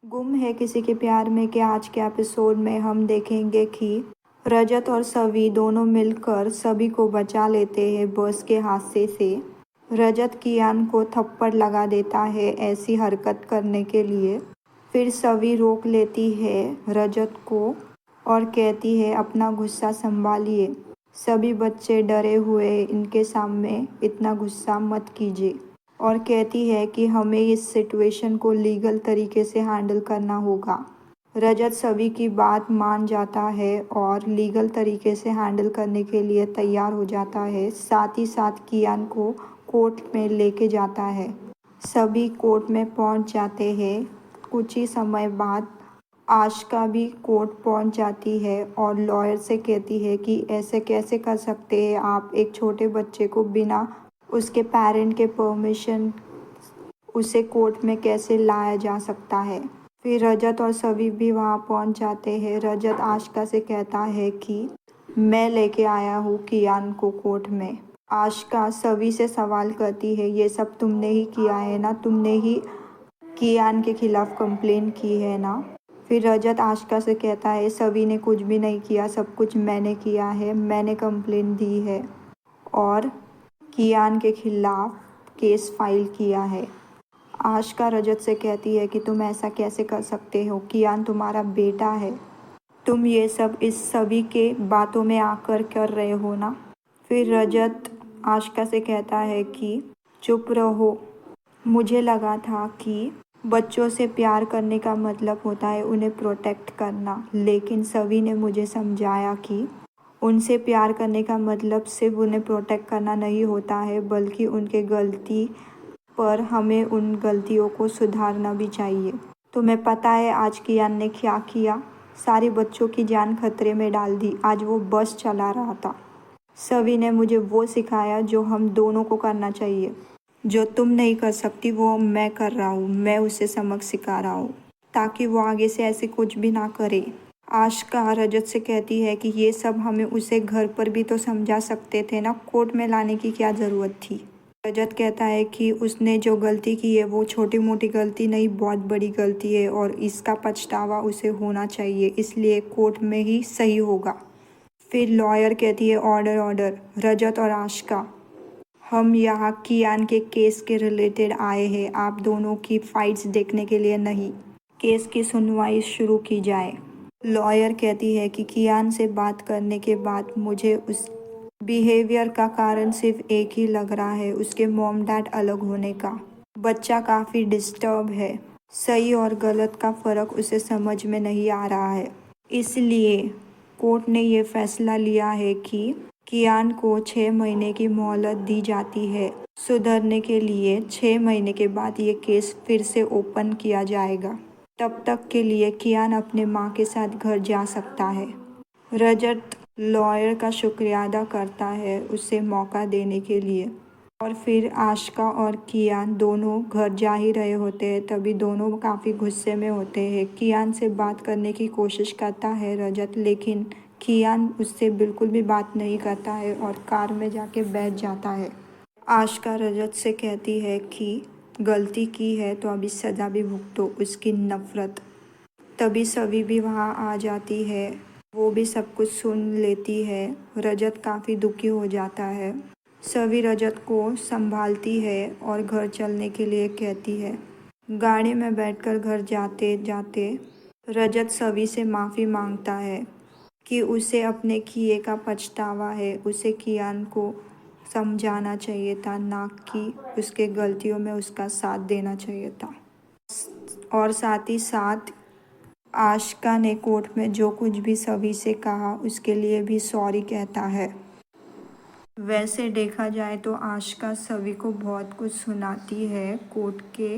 गुम है किसी के प्यार में के आज के एपिसोड में हम देखेंगे कि रजत और सवी दोनों मिलकर सभी को बचा लेते हैं बस के हादसे से। रजत कियान को थप्पड़ लगा देता है ऐसी हरकत करने के लिए। फिर सवी रोक लेती है रजत को और कहती है अपना गुस्सा संभालिए। सभी बच्चे डरे हुए इनके सामने इतना गुस्सा मत कीजिए और कहती है कि हमें इस सिचुएशन को लीगल तरीके से हैंडल करना होगा। रजत सभी की बात मान जाता है और लीगल तरीके से हैंडल करने के लिए तैयार हो जाता है। साथ ही साथ कियान को कोर्ट में लेके जाता है। सभी कोर्ट में पहुंच जाते हैं। कुछ ही समय बाद आशिका भी कोर्ट पहुंच जाती है और लॉयर से कहती है कि ऐसे कैसे कर सकते हैं आप, एक छोटे बच्चे को बिना उसके पेरेंट के परमिशन उसे कोर्ट में कैसे लाया जा सकता है। फिर रजत और सभी भी वहाँ पहुँच जाते हैं। रजत आशिका से कहता है कि मैं लेके आया हूँ कियान को कोर्ट में। आशिका सभी से सवाल करती है ये सब तुमने ही किया है ना, तुमने ही कियान के खिलाफ कंप्लेन की है ना। फिर रजत आशिका से कहता है सभी ने कुछ भी नहीं किया, सब कुछ मैंने किया है, मैंने कंप्लेन दी है और कियान के खिलाफ केस फाइल किया है। आशिका रजत से कहती है कि तुम ऐसा कैसे कर सकते हो, कियान तुम्हारा बेटा है, तुम ये सब इस सभी के बातों में आकर कर रहे हो ना। फिर रजत आशिका से कहता है कि चुप रहो, मुझे लगा था कि बच्चों से प्यार करने का मतलब होता है उन्हें प्रोटेक्ट करना, लेकिन सभी ने मुझे समझाया कि उनसे प्यार करने का मतलब सिर्फ उन्हें प्रोटेक्ट करना नहीं होता है, बल्कि उनके गलती पर हमें उन गलतियों को सुधारना भी चाहिए। तुम्हें पता है आज कियान ने क्या किया, सारे बच्चों की जान खतरे में डाल दी। आज वो बस चला रहा था। सभी ने मुझे वो सिखाया जो हम दोनों को करना चाहिए। जो तुम नहीं कर सकती वो मैं कर रहा हूँ, मैं उसे सबक सिखा रहा हूँ ताकि वो आगे से ऐसे कुछ भी ना करे। आशिका रजत से कहती है कि ये सब हमें उसे घर पर भी तो समझा सकते थे ना, कोर्ट में लाने की क्या ज़रूरत थी। रजत कहता है कि उसने जो गलती की है वो छोटी मोटी गलती नहीं, बहुत बड़ी गलती है और इसका पछतावा उसे होना चाहिए, इसलिए कोर्ट में ही सही होगा। फिर लॉयर कहती है ऑर्डर ऑर्डर। रजत और आशिका, हम यहाँ कियान के केस के रिलेटेड आए हैं, आप दोनों की फाइट्स देखने के लिए नहीं। केस की सुनवाई शुरू की जाए। लॉयर कहती है कि कियान से बात करने के बाद मुझे उस बिहेवियर का कारण सिर्फ एक ही लग रहा है, उसके मॉम डैड अलग होने का। बच्चा काफ़ी डिस्टर्ब है, सही और गलत का फ़र्क उसे समझ में नहीं आ रहा है। इसलिए कोर्ट ने ये फैसला लिया है कि कियान को 6 महीने की मोहलत दी जाती है सुधरने के लिए। 6 महीने के बाद ये केस फिर से ओपन किया जाएगा। तब तक के लिए कियान अपने माँ के साथ घर जा सकता है। रजत लॉयर का शुक्रिया अदा करता है उसे मौका देने के लिए और फिर आशिका और कियान दोनों घर जा ही रहे होते हैं, तभी दोनों काफ़ी गुस्से में होते हैं। कियान से बात करने की कोशिश करता है रजत, लेकिन कियान उससे बिल्कुल भी बात नहीं करता है और कार में जाके बैठ जाता है। आशिका रजत से कहती है कि गलती की है तो अभी सज़ा भी भुगतो, उसकी नफ़रत। तभी सभी भी वहाँ आ जाती है, वो भी सब कुछ सुन लेती है। रजत काफ़ी दुखी हो जाता है। सभी रजत को संभालती है और घर चलने के लिए कहती है। गाड़ी में बैठकर घर जाते जाते रजत सभी से माफ़ी मांगता है कि उसे अपने किए का पछतावा है, उसे कियान को समझाना चाहिए था, ना कि उसके गलतियों में उसका साथ देना चाहिए था। और साथ ही साथ आशिका ने कोर्ट में जो कुछ भी सभी से कहा उसके लिए भी सॉरी कहता है। वैसे देखा जाए तो आशिका सभी को बहुत कुछ सुनाती है। कोर्ट के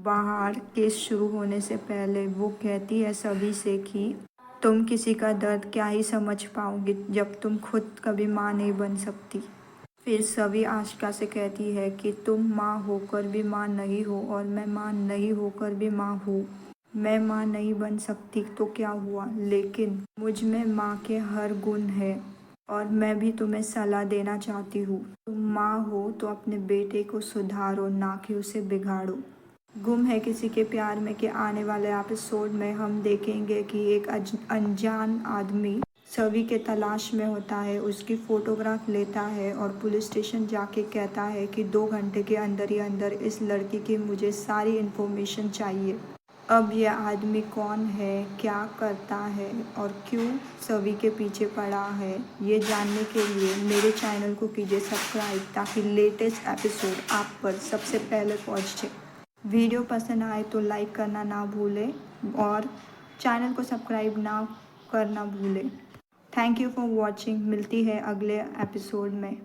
बाहर केस शुरू होने से पहले वो कहती है सभी से कि तुम किसी का दर्द क्या ही समझ पाओगी जब तुम खुद कभी माँ नहीं बन सकती। फिर सभी आशिका से कहती है कि तुम माँ होकर भी माँ नहीं हो और मैं माँ नहीं होकर भी माँ हूँ। मैं माँ नहीं बन सकती तो क्या हुआ, लेकिन मुझ में माँ के हर गुण हैं और मैं भी तुम्हें सलाह देना चाहती हूँ। तुम माँ हो तो अपने बेटे को सुधारो, ना कि उसे बिगाड़ो। गुम है किसी के प्यार में के आने वाले एपिसोड में हम देखेंगे कि एक अनजान आदमी सभी के तलाश में होता है, उसकी फ़ोटोग्राफ लेता है और पुलिस स्टेशन जाके कहता है कि 2 घंटे के अंदर ही अंदर इस लड़की की मुझे सारी इन्फॉर्मेशन चाहिए। अब यह आदमी कौन है, क्या करता है और क्यों सभी के पीछे पड़ा है, ये जानने के लिए मेरे चैनल को कीजिए सब्सक्राइब ताकि लेटेस्ट एपिसोड आप पर सबसे पहले पहुंचे। वीडियो पसंद आए तो लाइक करना ना भूलें और चैनल को सब्सक्राइब ना करना भूलें। Thank you for watching. मिलती है अगले एपिसोड में।